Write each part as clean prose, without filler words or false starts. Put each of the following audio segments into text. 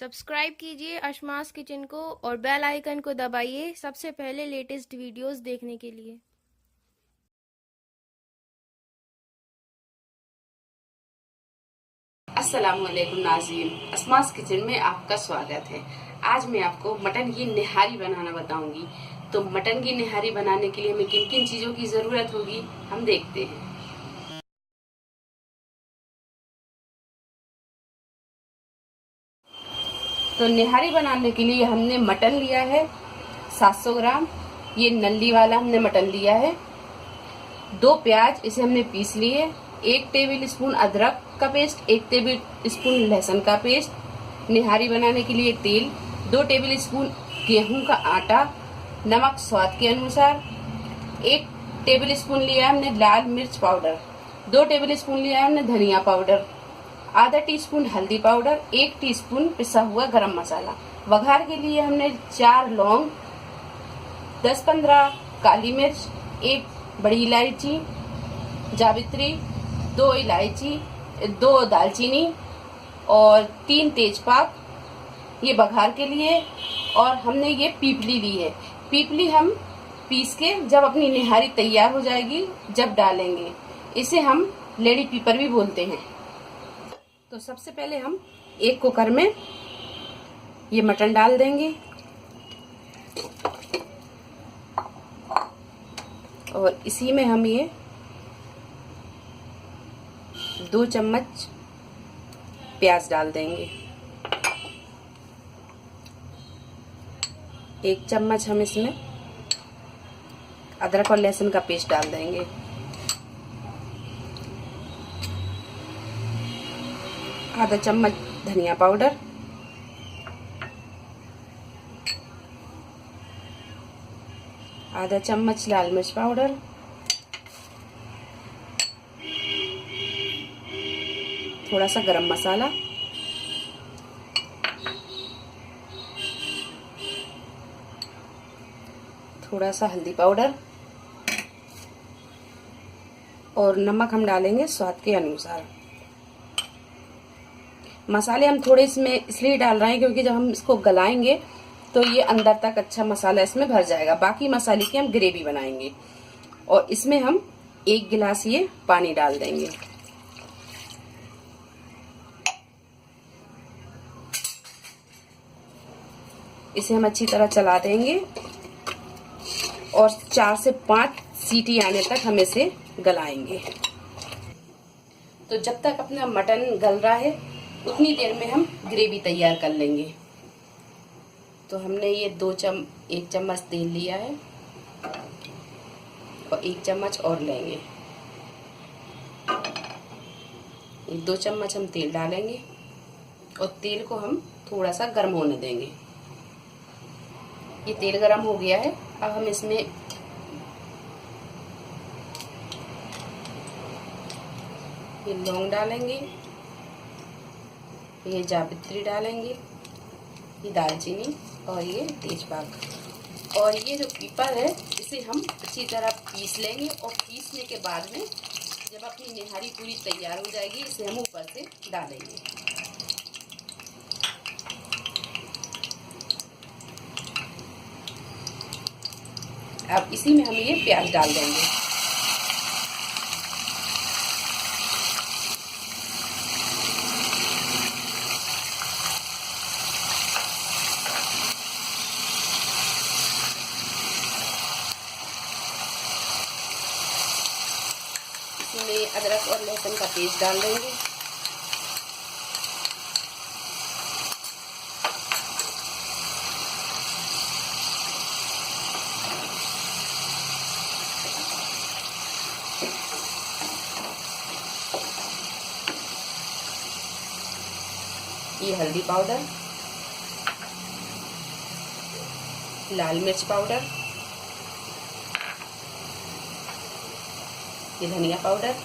Subscribe कीजिए अशमास kitchen को और बेल आइकन को दबाइए सबसे पहले लेटेस्ट वीडियोस देखने के लिए। अस्सलामुअलैकुम नाज़रीन, अशमास किचन में आपका स्वागत है। आज मैं आपको मटन की निहारी बनाना बताऊंगी। तो मटन की निहारी बनाने के लिए हमें किन किन चीज़ों की ज़रूरत होगी हम देखते हैं। तो निहारी बनाने के लिए हमने मटन लिया है 700 ग्राम। ये नल्ली वाला हमने मटन लिया है। 2 प्याज इसे हमने पीस लिए। 1 टेबल स्पून अदरक का पेस्ट, 1 टेबल स्पून लहसुन का पेस्ट। निहारी बनाने के लिए तेल, 2 टेबल स्पून गेहूं का आटा, नमक स्वाद के अनुसार। 1 टेबल स्पून लिया हमने लाल मिर्च पाउडर, 2 टेबल स्पून लिया हमने धनिया पाउडर, आधा टीस्पून हल्दी पाउडर, 1 टीस्पून पिसा हुआ गरम मसाला। वघार के लिए हमने 4 लौंग, 10-15 काली मिर्च, 1 बड़ी इलायची, जावित्री, 2 इलायची, 2 दालचीनी और 3 तेजपात, ये बघार के लिए। और हमने ये पीपली ली है। पीपली हम पीस के जब अपनी निहारी तैयार हो जाएगी जब डालेंगे। इसे हम लेडी पीपर भी बोलते हैं। तो सबसे पहले हम एक कुकर में ये मटन डाल देंगे और इसी में हम ये 2 चम्मच प्याज डाल देंगे। 1 चम्मच हम इसमें अदरक और लहसुन का पेस्ट डाल देंगे। आधा चम्मच धनिया पाउडर, आधा चम्मच लाल मिर्च पाउडर, थोड़ा सा गरम मसाला, थोड़ा सा हल्दी पाउडर और नमक हम डालेंगे स्वाद के अनुसार। मसाले हम थोड़े इसमें इसलिए डाल रहे हैं क्योंकि जब हम इसको गलाएंगे तो ये अंदर तक अच्छा मसाला इसमें भर जाएगा। बाकी मसाले की हम ग्रेवी बनाएंगे और इसमें हम 1 गिलास ये पानी डाल देंगे। इसे हम अच्छी तरह चला देंगे और 4 से 5 सीटी आने तक हम इसे गलाएंगे। तो जब तक अपना मटन गल रहा है उतनी देर में हम ग्रेवी तैयार कर लेंगे। तो हमने ये 1 चम्मच तेल लिया है और 1 चम्मच और लेंगे। ये 2 चम्मच हम तेल डालेंगे और तेल को हम थोड़ा सा गर्म होने देंगे। ये तेल गर्म हो गया है। अब हम इसमें ये लौंग डालेंगे, ये जावित्री डालेंगे, ये दालचीनी और ये तेजपात। और ये जो पीपर है इसे हम अच्छी तरह पीस लेंगे और पीसने के बाद में जब अपनी निहारी पूरी तैयार हो जाएगी इसे हम ऊपर से डालेंगे। अब इसी में हम ये प्याज डाल देंगे। इसमें अदरक और लहसुन का पेस्ट डाल देंगे। ये हल्दी पाउडर, लाल मिर्च पाउडर, ये धनिया पाउडर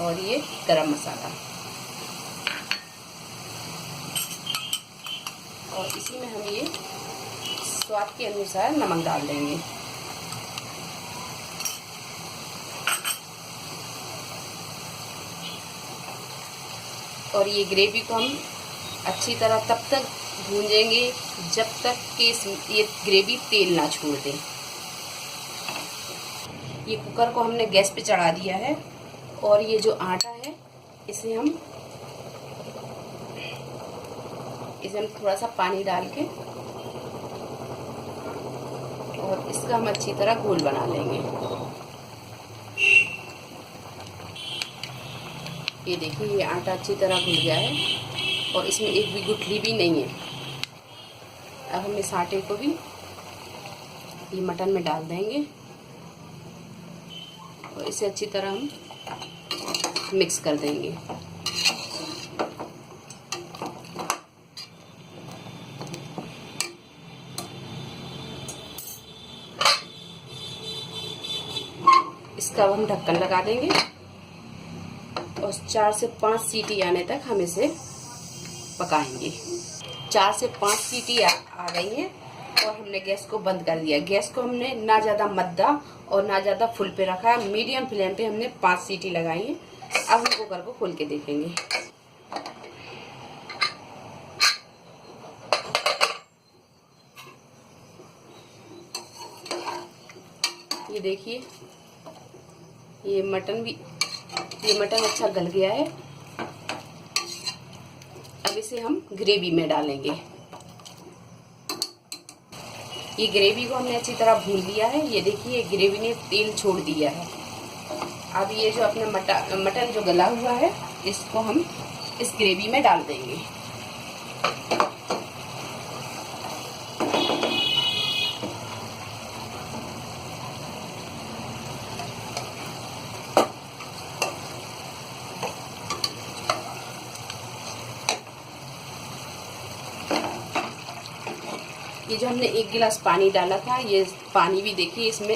और ये गरम मसाला। और इसी में हम ये स्वाद के अनुसार नमक डाल देंगे। और ये ग्रेवी को हम अच्छी तरह तब तक भूंजेंगे जब तक कि ये ग्रेवी तेल ना छोड़ दे। ये कुकर को हमने गैस पे चढ़ा दिया है और ये जो आटा है इसे हम थोड़ा सा पानी डाल के और इसका हम अच्छी तरह घोल बना लेंगे। ये देखिए ये आटा अच्छी तरह घुल गया है और इसमें एक भी गुठली भी नहीं है। अब हम इस आटे को भी ये मटन में डाल देंगे और इसे अच्छी तरह हम मिक्स कर देंगे। इसका अब हम ढक्कन लगा देंगे और 4 से 5 सीटी आने तक हम इसे पकाएंगे। 4 से 5 सीटी आ गई है और हमने गैस को बंद कर दिया। गैस को हमने ना ज़्यादा मद्दा और ना ज़्यादा फुल पे रखा है, मीडियम फ्लेम पे हमने 5 सीटी लगाई है। अब हम कुकर को खोल के देखेंगे। ये देखिए ये मटन अच्छा गल गया है। अब इसे हम ग्रेवी में डालेंगे। ये ग्रेवी को हमने अच्छी तरह भून लिया है। ये देखिए ग्रेवी ने तेल छोड़ दिया है। अब ये जो अपना मटन जो गला हुआ है इसको हम इस ग्रेवी में डाल देंगे। ये जो हमने 1 गिलास पानी डाला था, ये पानी भी देखिए इसमें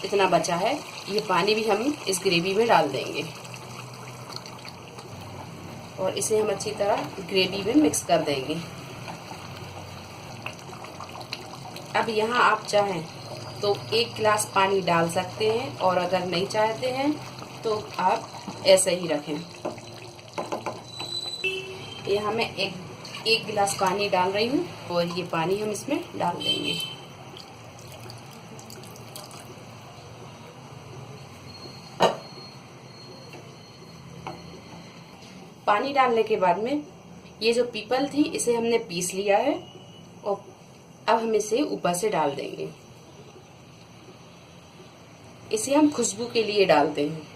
इतना बचा है। ये पानी भी हम इस ग्रेवी में डाल देंगे और इसे हम अच्छी तरह ग्रेवी में मिक्स कर देंगे। अब यहाँ आप चाहें तो 1 गिलास पानी डाल सकते हैं और अगर नहीं चाहते हैं तो आप ऐसे ही रखें। यहाँ मैं एक गिलास पानी डाल रही हूँ और ये पानी हम इसमें डाल देंगे। पानी डालने के बाद में ये जो पीपल थी इसे हमने पीस लिया है और अब हम इसे ऊपर से डाल देंगे। इसे हम खुशबू के लिए डालते हैं।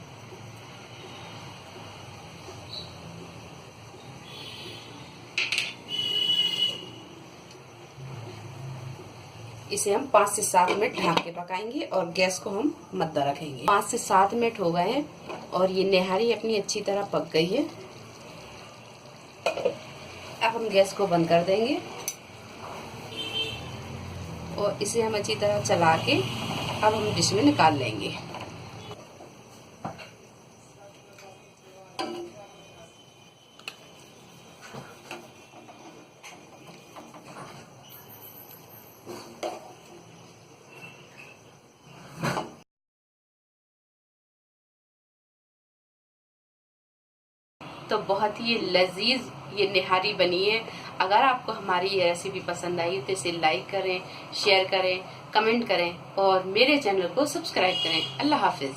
इसे हम 5 से 7 मिनट ढक के पकाएंगे और गैस को हम मद्दा रखेंगे। 5 से 7 मिनट हो गए हैं और ये निहारी अपनी अच्छी तरह पक गई है। अब हम गैस को बंद कर देंगे और इसे हम अच्छी तरह चला के अब हम डिश में निकाल लेंगे। तो बहुत ही लजीज ये निहारी बनी है। अगर आपको हमारी ये रेसिपी पसंद आई तो इसे लाइक करें, शेयर करें, कमेंट करें और मेरे चैनल को सब्सक्राइब करें। अल्लाह हाफिज।